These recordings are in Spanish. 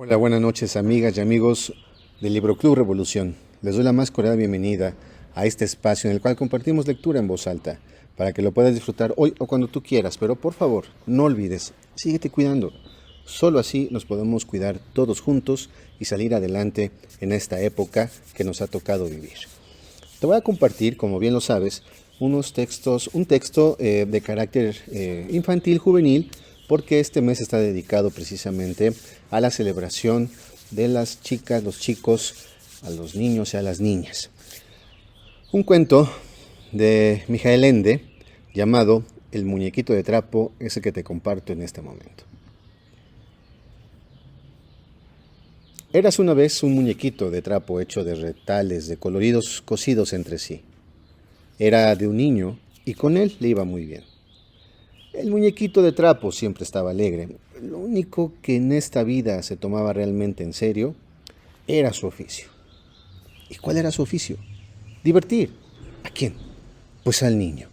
Hola, buenas noches amigas y amigos del Libro Club Revolución. Les doy la más cordial bienvenida a este espacio en el cual compartimos lectura en voz alta para que lo puedas disfrutar hoy o cuando tú quieras. Pero por favor, no olvides, síguete cuidando. Solo así nos podemos cuidar todos juntos y salir adelante en esta época que nos ha tocado vivir. Te voy a compartir, como bien lo sabes, un texto de carácter infantil, juvenil, porque este mes está dedicado precisamente a la celebración de las chicas, los chicos, a los niños y a las niñas. Un cuento de Mijael Ende llamado El muñequito de trapo, ese que te comparto en este momento. Eras una vez un muñequito de trapo hecho de retales de coloridos cosidos entre sí. Era de un niño y con él le iba muy bien. El muñequito de trapo siempre estaba alegre. Lo único que en esta vida se tomaba realmente en serio era su oficio. ¿Y cuál era su oficio? Divertir. ¿A quién? Pues al niño.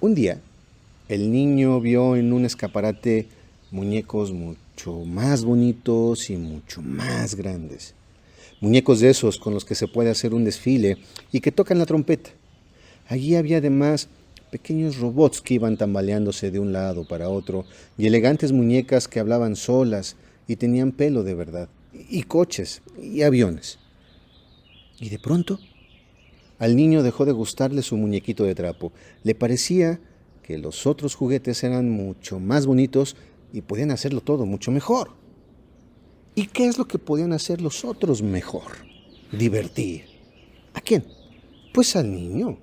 Un día, el niño vio en un escaparate muñecos mucho más bonitos y mucho más grandes. Muñecos de esos con los que se puede hacer un desfile y que tocan la trompeta. Allí había además pequeños robots que iban tambaleándose de un lado para otro y elegantes muñecas que hablaban solas y tenían pelo de verdad, y coches y aviones. Y de pronto, al niño dejó de gustarle su muñequito de trapo. Le parecía que los otros juguetes eran mucho más bonitos y podían hacerlo todo mucho mejor. ¿Y qué es lo que podían hacer los otros mejor? Divertir. ¿A quién? Pues al niño.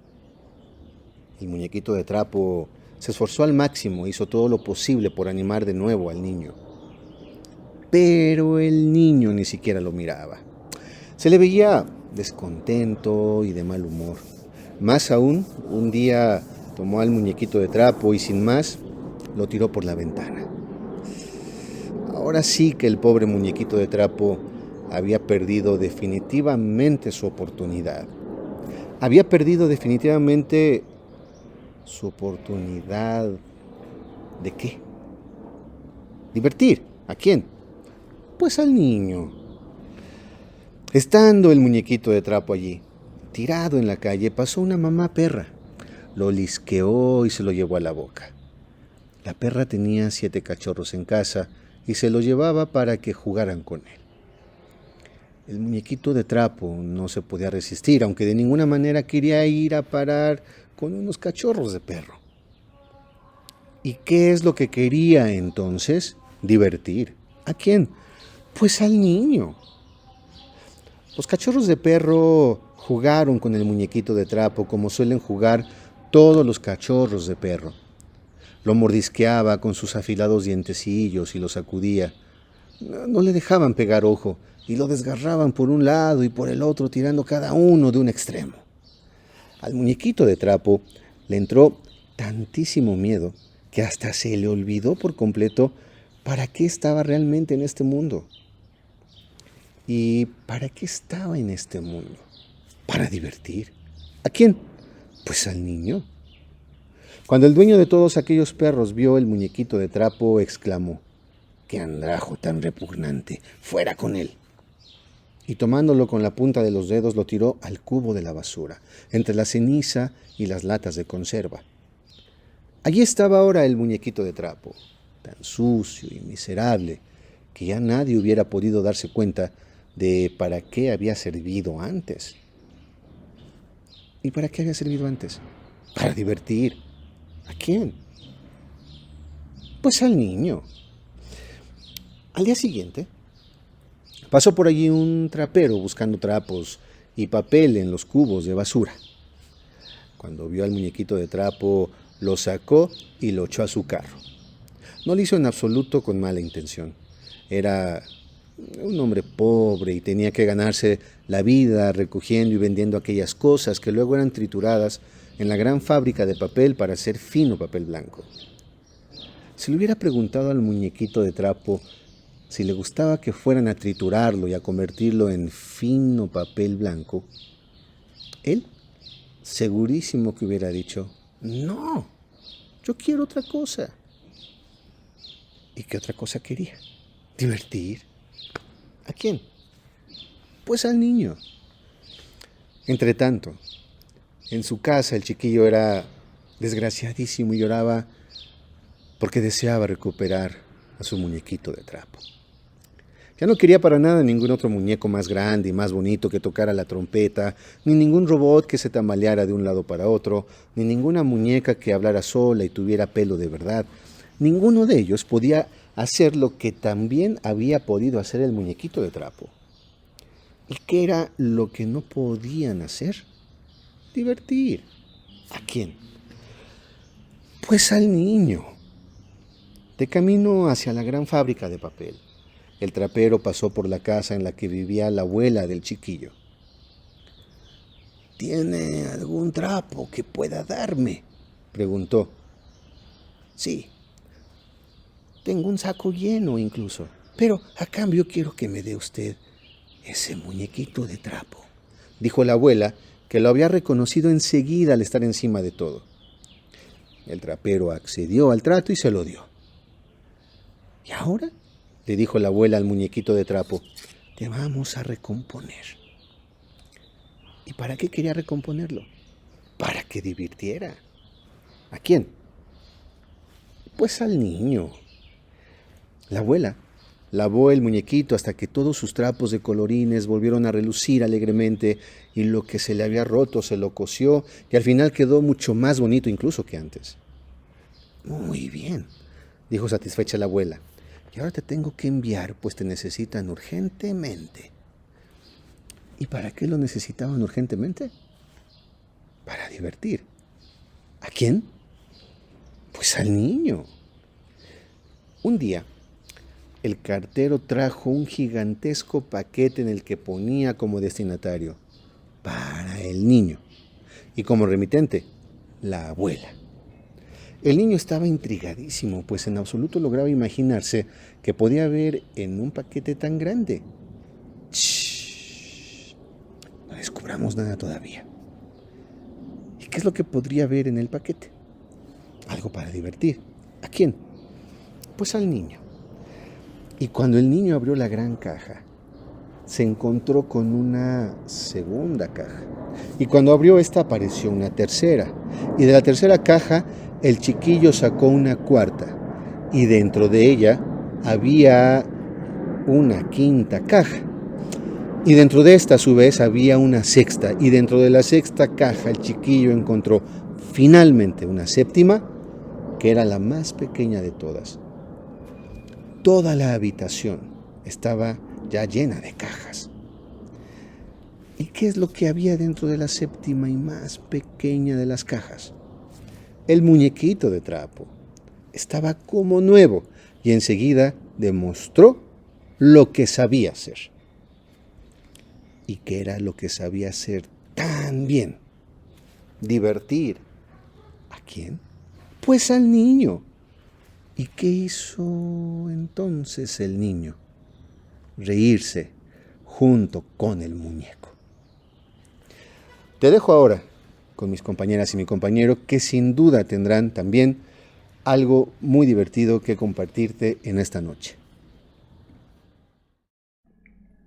El muñequito de trapo se esforzó al máximo, hizo todo lo posible por animar de nuevo al niño. Pero el niño ni siquiera lo miraba. Se le veía descontento y de mal humor. Más aún, un día tomó al muñequito de trapo y sin más lo tiró por la ventana. Ahora sí que el pobre muñequito de trapo había perdido definitivamente su oportunidad. Había perdido definitivamente su oportunidad. ¿De qué? Divertir. ¿A quién? Pues al niño. Estando el muñequito de trapo allí, tirado en la calle, pasó una mamá perra. Lo lisqueó y se lo llevó a la boca. La perra tenía 7 cachorros en casa y se los llevaba para que jugaran con él. El muñequito de trapo no se podía resistir, aunque de ninguna manera quería ir a parar con unos cachorros de perro. ¿Y qué es lo que quería entonces? Divertir. ¿A quién? Pues al niño. Los cachorros de perro jugaron con el muñequito de trapo como suelen jugar todos los cachorros de perro. Lo mordisqueaba con sus afilados dientecillos y lo sacudía. No le dejaban pegar ojo y lo desgarraban por un lado y por el otro, tirando cada uno de un extremo. Al muñequito de trapo le entró tantísimo miedo que hasta se le olvidó por completo para qué estaba realmente en este mundo. ¿Y para qué estaba en este mundo? Para divertir. ¿A quién? Pues al niño. Cuando el dueño de todos aquellos perros vio el muñequito de trapo, exclamó: ¡qué andrajo tan repugnante! ¡Fuera con él! Y tomándolo con la punta de los dedos lo tiró al cubo de la basura, entre la ceniza y las latas de conserva. Allí estaba ahora el muñequito de trapo, tan sucio y miserable que ya nadie hubiera podido darse cuenta de para qué había servido antes. ¿Y para qué había servido antes? Para divertir. ¿A quién? Pues al niño. Al día siguiente, pasó por allí un trapero buscando trapos y papel en los cubos de basura. Cuando vio al muñequito de trapo, lo sacó y lo echó a su carro. No lo hizo en absoluto con mala intención. Era un hombre pobre y tenía que ganarse la vida recogiendo y vendiendo aquellas cosas que luego eran trituradas en la gran fábrica de papel para hacer fino papel blanco. Si le hubiera preguntado al muñequito de trapo si le gustaba que fueran a triturarlo y a convertirlo en fino papel blanco, él segurísimo que hubiera dicho: no, yo quiero otra cosa. ¿Y qué otra cosa quería? ¿Divertir? ¿A quién? Pues al niño. Entretanto, en su casa el chiquillo era desgraciadísimo y lloraba porque deseaba recuperar a su muñequito de trapo. Ya no quería para nada ningún otro muñeco más grande y más bonito que tocara la trompeta, ni ningún robot que se tambaleara de un lado para otro, ni ninguna muñeca que hablara sola y tuviera pelo de verdad. Ninguno de ellos podía hacer lo que también había podido hacer el muñequito de trapo. ¿Y qué era lo que no podían hacer? Divertir. ¿A quién? Pues al niño. De camino hacia la gran fábrica de papel, el trapero pasó por la casa en la que vivía la abuela del chiquillo. ¿Tiene algún trapo que pueda darme?, preguntó. Sí, tengo un saco lleno incluso, pero a cambio quiero que me dé usted ese muñequito de trapo, dijo la abuela, que lo había reconocido enseguida al estar encima de todo. El trapero accedió al trato y se lo dio. ¿Y ahora?, le dijo la abuela al muñequito de trapo, te vamos a recomponer. ¿Y para qué quería recomponerlo? Para que divirtiera. ¿A quién? Pues al niño. La abuela lavó el muñequito hasta que todos sus trapos de colorines volvieron a relucir alegremente y lo que se le había roto se lo cosió y al final quedó mucho más bonito incluso que antes. Muy bien, dijo satisfecha la abuela. Y ahora te tengo que enviar, pues te necesitan urgentemente. ¿Y para qué lo necesitaban urgentemente? Para divertir. ¿A quién? Pues al niño. Un día, el cartero trajo un gigantesco paquete en el que ponía como destinatario para el niño y como remitente la abuela. El niño estaba intrigadísimo, pues en absoluto lograba imaginarse que podía haber en un paquete tan grande. ¡Shh! No descubramos nada todavía. ¿Y qué es lo que podría haber en el paquete? Algo para divertir. ¿A quién? Pues al niño. Y cuando el niño abrió la gran caja, se encontró con una segunda caja. Y cuando abrió esta apareció una tercera. Y de la tercera caja el chiquillo sacó una cuarta. Y dentro de ella había una quinta caja. Y dentro de esta a su vez había una sexta. Y dentro de la sexta caja el chiquillo encontró finalmente una séptima, que era la más pequeña de todas. Toda la habitación estaba ya llena de cajas. ¿Y qué es lo que había dentro de la séptima y más pequeña de las cajas? El muñequito de trapo. Estaba como nuevo y enseguida demostró lo que sabía hacer. ¿Y qué era lo que sabía hacer tan bien? Divertir. ¿A quién? Pues al niño. ¿Y qué hizo entonces el niño? Reírse junto con el muñeco. Te dejo ahora con mis compañeras y mi compañero, que sin duda tendrán también algo muy divertido que compartirte en esta noche.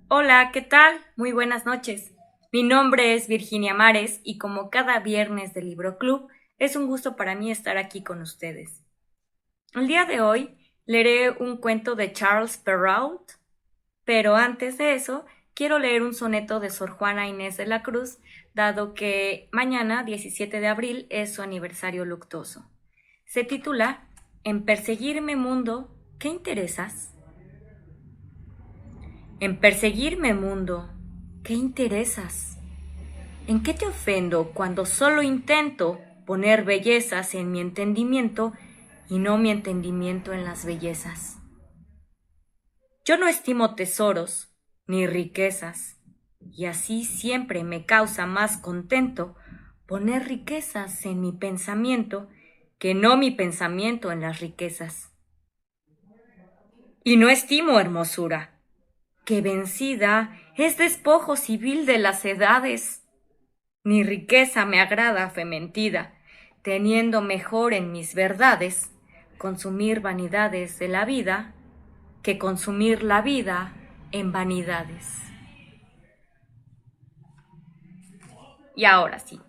Hola, ¿qué tal? Muy buenas noches. Mi nombre es Virginia Mares y como cada viernes del Libro Club, es un gusto para mí estar aquí con ustedes. El día de hoy leeré un cuento de Charles Perrault, pero antes de eso quiero leer un soneto de Sor Juana Inés de la Cruz, dado que mañana, 17 de abril, es su aniversario luctuoso. Se titula En perseguirme mundo, ¿qué interesas? En perseguirme mundo, ¿qué interesas? ¿En qué te ofendo cuando solo intento poner bellezas en mi entendimiento y no mi entendimiento en las bellezas? Yo no estimo tesoros ni riquezas, y así siempre me causa más contento poner riquezas en mi pensamiento que no mi pensamiento en las riquezas. Y no estimo hermosura, que vencida es despojo civil de las edades. Ni riqueza me agrada fementida, teniendo mejor en mis verdades consumir vanidades de la vida que consumir la vida en vanidades. Y ahora sí,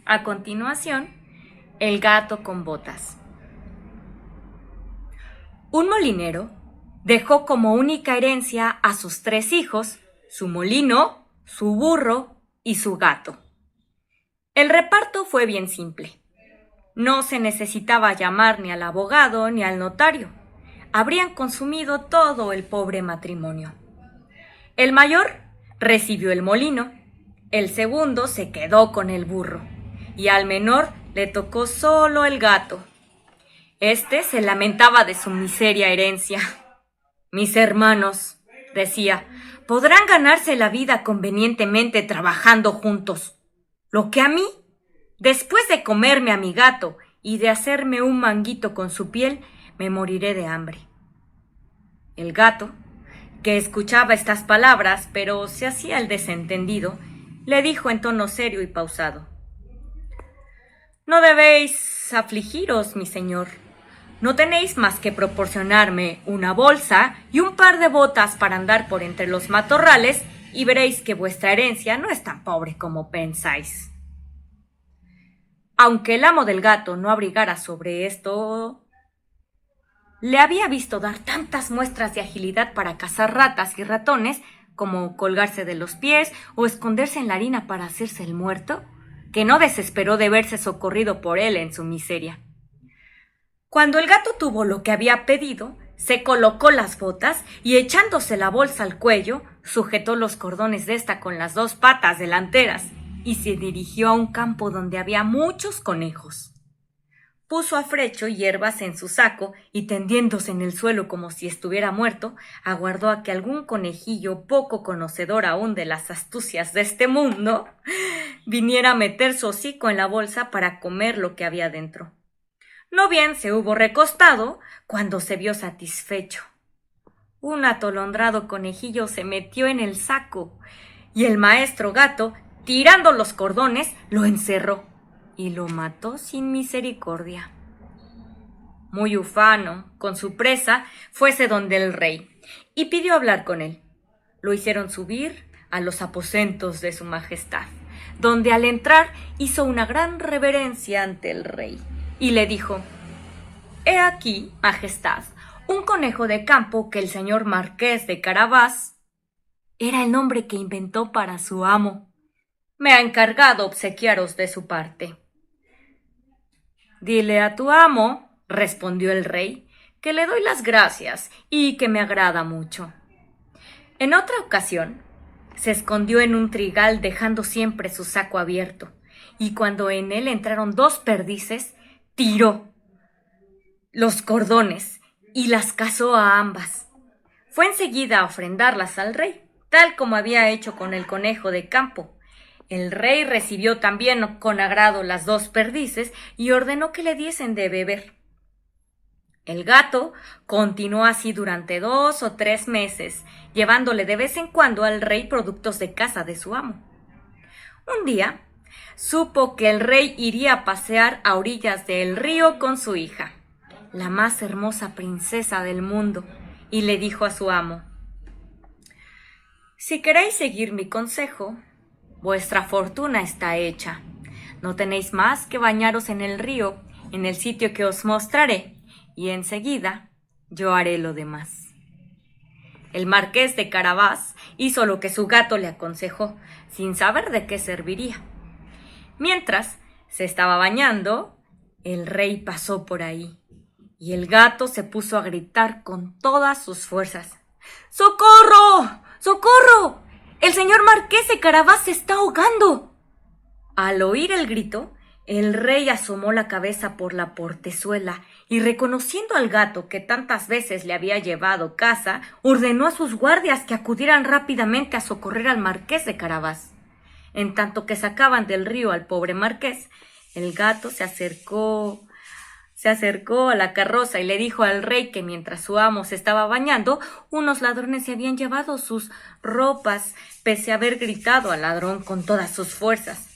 a continuación, el gato con botas. Un molinero dejó como única herencia a sus 3 hijos, su molino, su burro y su gato. El reparto fue bien simple. No se necesitaba llamar ni al abogado ni al notario. Habrían consumido todo el pobre matrimonio. El mayor recibió el molino, el segundo se quedó con el burro y al menor le tocó solo el gato. Este se lamentaba de su miseria herencia. Mis hermanos, decía, podrán ganarse la vida convenientemente trabajando juntos. Lo que a mí, después de comerme a mi gato y de hacerme un manguito con su piel, me moriré de hambre. El gato, que escuchaba estas palabras, pero se hacía el desentendido, le dijo en tono serio y pausado: No debéis afligiros, mi señor. No tenéis más que proporcionarme una bolsa y un par de botas para andar por entre los matorrales y veréis que vuestra herencia no es tan pobre como pensáis. Aunque el amo del gato no abrigara sobre esto, le había visto dar tantas muestras de agilidad para cazar ratas y ratones, como colgarse de los pies o esconderse en la harina para hacerse el muerto, que no desesperó de verse socorrido por él en su miseria. Cuando el gato tuvo lo que había pedido, se colocó las botas y echándose la bolsa al cuello, sujetó los cordones de esta con las 2 patas delanteras y se dirigió a un campo donde había muchos conejos. Puso a Frecho hierbas en su saco y tendiéndose en el suelo como si estuviera muerto, aguardó a que algún conejillo poco conocedor aún de las astucias de este mundo viniera a meter su hocico en la bolsa para comer lo que había dentro. No bien se hubo recostado cuando se vio satisfecho. Un atolondrado conejillo se metió en el saco y el maestro gato, tirando los cordones, lo encerró y lo mató sin misericordia. Muy ufano, con su presa, fuese donde el rey y pidió hablar con él. Lo hicieron subir a los aposentos de su majestad, donde al entrar hizo una gran reverencia ante el rey y le dijo: He aquí, majestad, un conejo de campo que el señor marqués de Carabás, era el nombre que inventó para su amo, me ha encargado obsequiaros de su parte. Dile a tu amo, respondió el rey, que le doy las gracias y que me agrada mucho. En otra ocasión, se escondió en un trigal dejando siempre su saco abierto, y cuando en él entraron 2 perdices, tiró los cordones y las cazó a ambas. Fue enseguida a ofrendarlas al rey, tal como había hecho con el conejo de campo. El rey recibió también con agrado las 2 perdices y ordenó que le diesen de beber. El gato continuó así durante 2 o 3 meses, llevándole de vez en cuando al rey productos de caza de su amo. Un día, supo que el rey iría a pasear a orillas del río con su hija, la más hermosa princesa del mundo, y le dijo a su amo: Si queréis seguir mi consejo, vuestra fortuna está hecha. No tenéis más que bañaros en el río, en el sitio que os mostraré, y enseguida yo haré lo demás. El marqués de Carabás hizo lo que su gato le aconsejó, sin saber de qué serviría. Mientras se estaba bañando, el rey pasó por ahí, y el gato se puso a gritar con todas sus fuerzas: ¡Socorro! ¡Socorro! ¡El señor marqués de Carabás se está ahogando! Al oír el grito, el rey asomó la cabeza por la portezuela y, reconociendo al gato que tantas veces le había llevado caza, ordenó a sus guardias que acudieran rápidamente a socorrer al marqués de Carabás. En tanto que sacaban del río al pobre marqués, el gato se acercó a la carroza y le dijo al rey que mientras su amo se estaba bañando, unos ladrones se habían llevado sus ropas, pese a haber gritado al ladrón con todas sus fuerzas.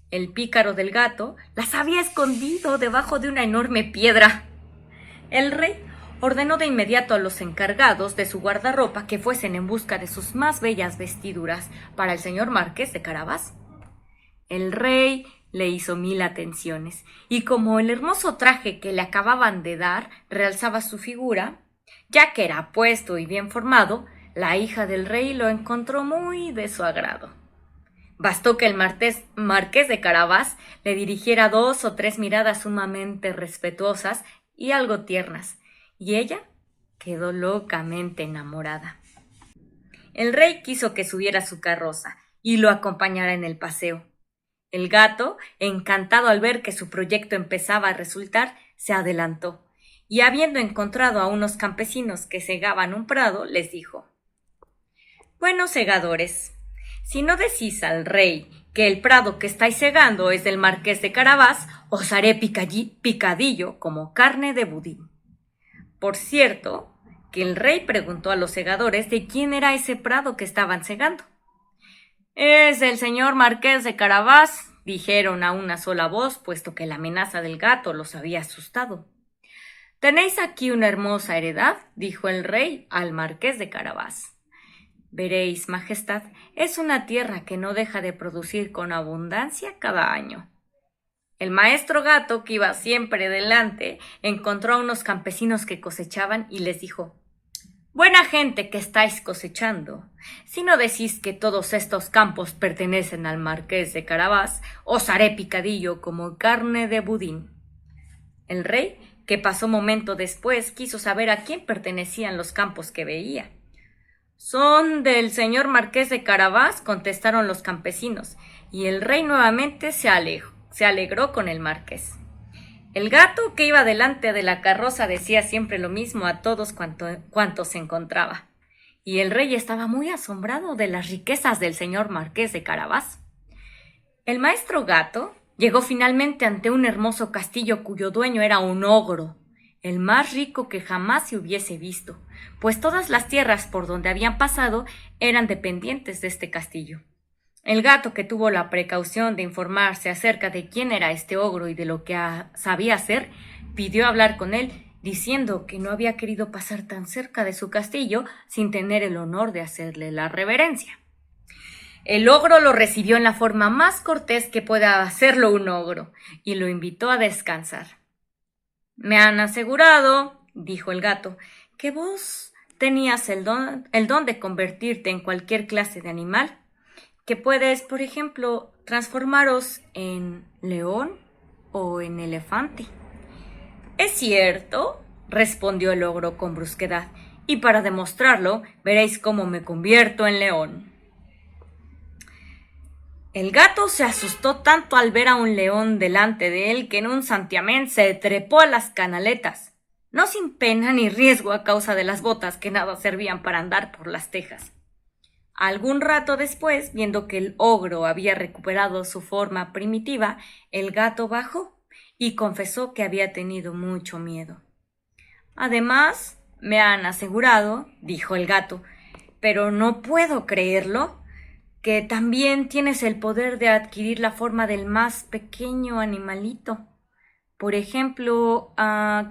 El pícaro del gato las había escondido debajo de una enorme piedra. El rey ordenó de inmediato a los encargados de su guardarropa que fuesen en busca de sus más bellas vestiduras para el señor Marqués de Carabás. El rey le hizo 1000 atenciones, y como el hermoso traje que le acababan de dar realzaba su figura, ya que era apuesto y bien formado, la hija del rey lo encontró muy de su agrado. Bastó que el marqués de Carabás le dirigiera 2 o 3 miradas sumamente respetuosas y algo tiernas, y ella quedó locamente enamorada. El rey quiso que subiera a su carroza y lo acompañara en el paseo. El gato, encantado al ver que su proyecto empezaba a resultar, se adelantó, y habiendo encontrado a unos campesinos que segaban un prado, les dijo: «Buenos segadores, si no decís al rey que el prado que estáis segando es del marqués de Carabás, os haré picadillo como carne de budín». Por cierto, que el rey preguntó a los segadores de quién era ese prado que estaban segando. «Es el señor marqués de Carabás», dijeron a una sola voz, puesto que la amenaza del gato los había asustado. «Tenéis aquí una hermosa heredad», dijo el rey al marqués de Carabás. «Veréis, majestad, es una tierra que no deja de producir con abundancia cada año». El maestro gato, que iba siempre delante, encontró a unos campesinos que cosechaban y les dijo: «Buena gente que estáis cosechando, si no decís que todos estos campos pertenecen al marqués de Carabás, os haré picadillo como carne de budín». El rey, que pasó momento después, quiso saber a quién pertenecían los campos que veía. «Son del señor marqués de Carabás», contestaron los campesinos, y el rey nuevamente se alegró con el marqués. El gato, que iba delante de la carroza, decía siempre lo mismo a todos cuantos se encontraba, y el rey estaba muy asombrado de las riquezas del señor marqués de Carabás. El maestro gato llegó finalmente ante un hermoso castillo cuyo dueño era un ogro, el más rico que jamás se hubiese visto, pues todas las tierras por donde habían pasado eran dependientes de este castillo. El gato, que tuvo la precaución de informarse acerca de quién era este ogro y de lo que sabía hacer, pidió hablar con él, diciendo que no había querido pasar tan cerca de su castillo sin tener el honor de hacerle la reverencia. El ogro lo recibió en la forma más cortés que pueda hacerlo un ogro, y lo invitó a descansar. «Me han asegurado», dijo el gato, «que vos tenías el don de convertirte en cualquier clase de animal, que puedes, por ejemplo, transformaros en león o en elefante». «Es cierto», respondió el ogro con brusquedad, «y para demostrarlo, veréis cómo me convierto en león». El gato se asustó tanto al ver a un león delante de él que en un santiamén se trepó a las canaletas, no sin pena ni riesgo a causa de las botas que nada servían para andar por las tejas. Algún rato después, viendo que el ogro había recuperado su forma primitiva, el gato bajó y confesó que había tenido mucho miedo. «Además, me han asegurado», dijo el gato, «pero no puedo creerlo, que también tienes el poder de adquirir la forma del más pequeño animalito. Por ejemplo,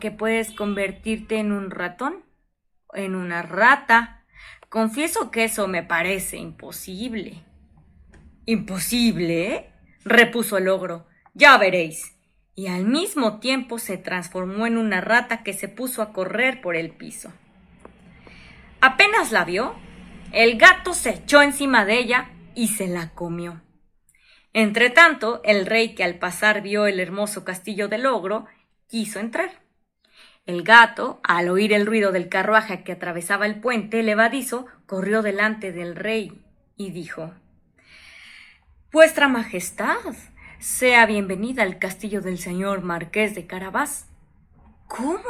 que puedes convertirte en un ratón, en una rata. Confieso que eso me parece imposible». «¿Imposible?», repuso el ogro. «Ya veréis». Y al mismo tiempo se transformó en una rata que se puso a correr por el piso. Apenas la vio, el gato se echó encima de ella y se la comió. Entretanto, el rey, que al pasar vio el hermoso castillo del ogro, quiso entrar. El gato, al oír el ruido del carruaje que atravesaba el puente levadizo, corrió delante del rey y dijo: «Vuestra Majestad, sea bienvenida al castillo del señor marqués de Carabás». «¿Cómo,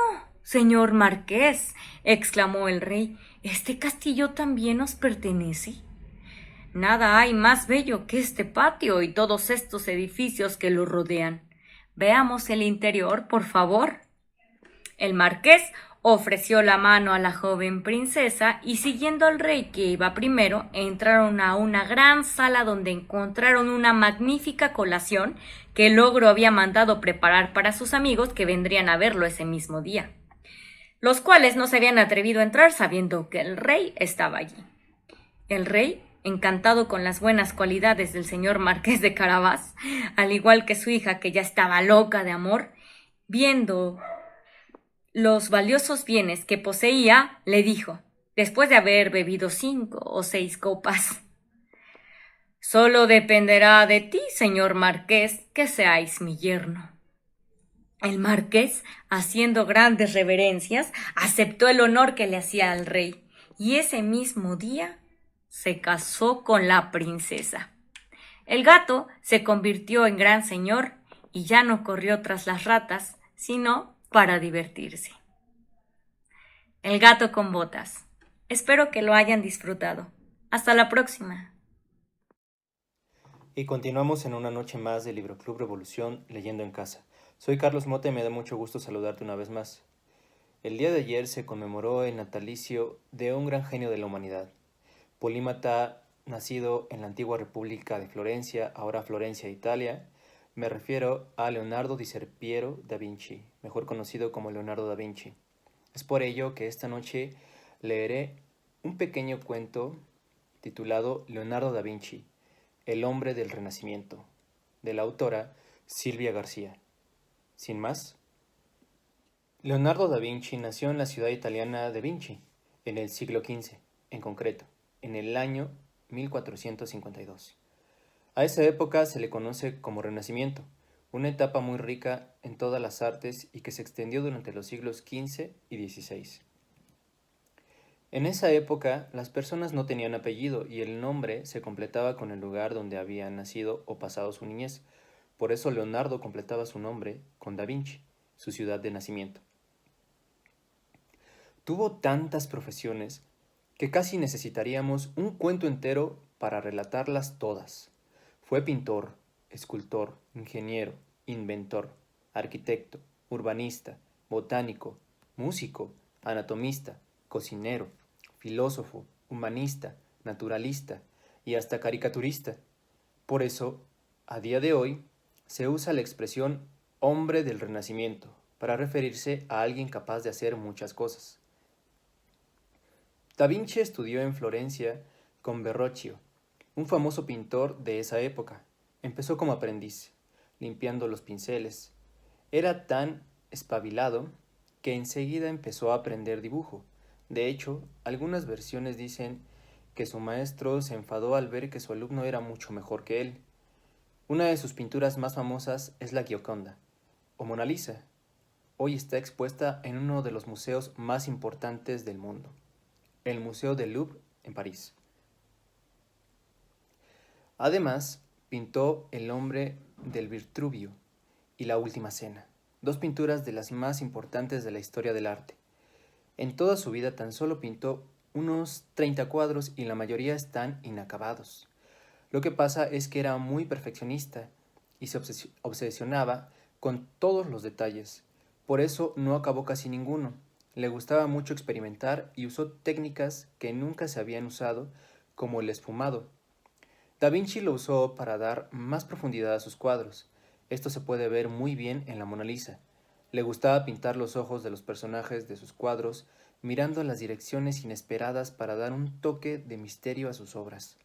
señor marqués?», exclamó el rey. «¿Este castillo también os pertenece?». «Nada hay más bello que este patio y todos estos edificios que lo rodean. Veamos el interior, por favor». El marqués ofreció la mano a la joven princesa y, siguiendo al rey, que iba primero, entraron a una gran sala donde encontraron una magnífica colación que el ogro había mandado preparar para sus amigos que vendrían a verlo ese mismo día. los cuales no se habían atrevido a entrar sabiendo que el rey estaba allí. El rey, encantado con las buenas cualidades del señor Marqués de Carabás, al igual que su hija, que ya estaba loca de amor, viendo los valiosos bienes que poseía, le dijo, después de haber bebido 5 o 6 copas: solo dependerá de ti, señor Marqués, que seáis mi yerno. El marqués, haciendo grandes reverencias, aceptó el honor que le hacía al rey, y ese mismo día se casó con la princesa. El gato se convirtió en gran señor y ya no corrió tras las ratas, sino para divertirse. El gato con botas. Espero que lo hayan disfrutado. Hasta la próxima. Y continuamos en una noche más de Libro Club Revolución leyendo en casa. Soy Carlos Mota y me da mucho gusto saludarte una vez más. El día de ayer se conmemoró el natalicio de un gran genio de la humanidad, polímata nacido en la antigua República de Florencia, ahora Florencia, Italia. Me refiero a Leonardo di Serpiero da Vinci, mejor conocido como Leonardo da Vinci. Es por ello que esta noche leeré un pequeño cuento titulado Leonardo da Vinci, el hombre del Renacimiento, de la autora Silvia García. Sin más, Leonardo da Vinci nació en la ciudad italiana de Vinci, en el siglo XV, en concreto, en el año 1452. A esa época se le conoce como Renacimiento, una etapa muy rica en todas las artes y que se extendió durante los siglos XV y XVI. En esa época, las personas no tenían apellido y el nombre se completaba con el lugar donde habían nacido o pasado su niñez. Por eso Leonardo completaba su nombre con Da Vinci, su ciudad de nacimiento. Tuvo tantas profesiones que casi necesitaríamos un cuento entero para relatarlas todas. Fue pintor, escultor, ingeniero, inventor, arquitecto, urbanista, botánico, músico, anatomista, cocinero, filósofo, humanista, naturalista y hasta caricaturista. Por eso, a día de hoy, se usa la expresión hombre del Renacimiento para referirse a alguien capaz de hacer muchas cosas. Da Vinci estudió en Florencia con Verrocchio, un famoso pintor de esa época. Empezó como aprendiz, limpiando los pinceles. Era tan espabilado que enseguida empezó a aprender dibujo. De hecho, algunas versiones dicen que su maestro se enfadó al ver que su alumno era mucho mejor que él. Una de sus pinturas más famosas es la Gioconda, o Mona Lisa. Hoy está expuesta en uno de los museos más importantes del mundo, el Museo del Louvre en París. Además, pintó El hombre del Vitruvio y La última cena, dos pinturas de las más importantes de la historia del arte. En toda su vida tan solo pintó unos 30 cuadros y la mayoría están inacabados. Lo que pasa es que era muy perfeccionista y se obsesionaba con todos los detalles. Por eso no acabó casi ninguno. Le gustaba mucho experimentar y usó técnicas que nunca se habían usado, como el esfumado. Da Vinci lo usó para dar más profundidad a sus cuadros. Esto se puede ver muy bien en la Mona Lisa. Le gustaba pintar los ojos de los personajes de sus cuadros, mirando las direcciones inesperadas para dar un toque de misterio a sus obras.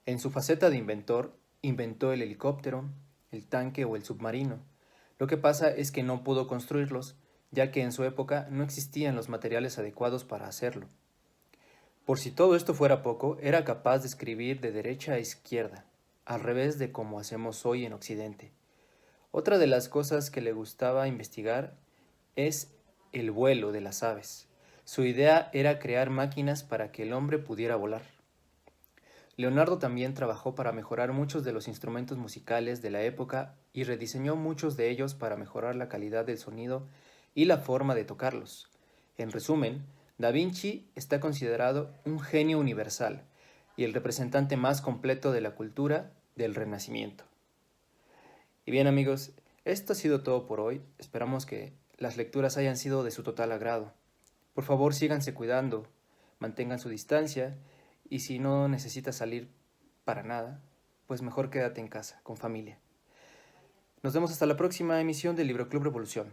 En su faceta de inventor, inventó el helicóptero, el tanque o el submarino. Lo que pasa es que no pudo construirlos, ya que en su época no existían los materiales adecuados para hacerlo. Por si todo esto fuera poco, era capaz de escribir de derecha a izquierda, al revés de como hacemos hoy en Occidente. Otra de las cosas que le gustaba investigar es el vuelo de las aves. Su idea era crear máquinas para que el hombre pudiera volar. Leonardo también trabajó para mejorar muchos de los instrumentos musicales de la época y rediseñó muchos de ellos para mejorar la calidad del sonido y la forma de tocarlos. En resumen, Da Vinci está considerado un genio universal y el representante más completo de la cultura del Renacimiento. Y bien amigos, esto ha sido todo por hoy. Esperamos que las lecturas hayan sido de su total agrado. Por favor, síganse cuidando, mantengan su distancia y si no necesitas salir para nada, pues mejor quédate en casa, con familia. Nos vemos hasta la próxima emisión del Libro Club Revolución.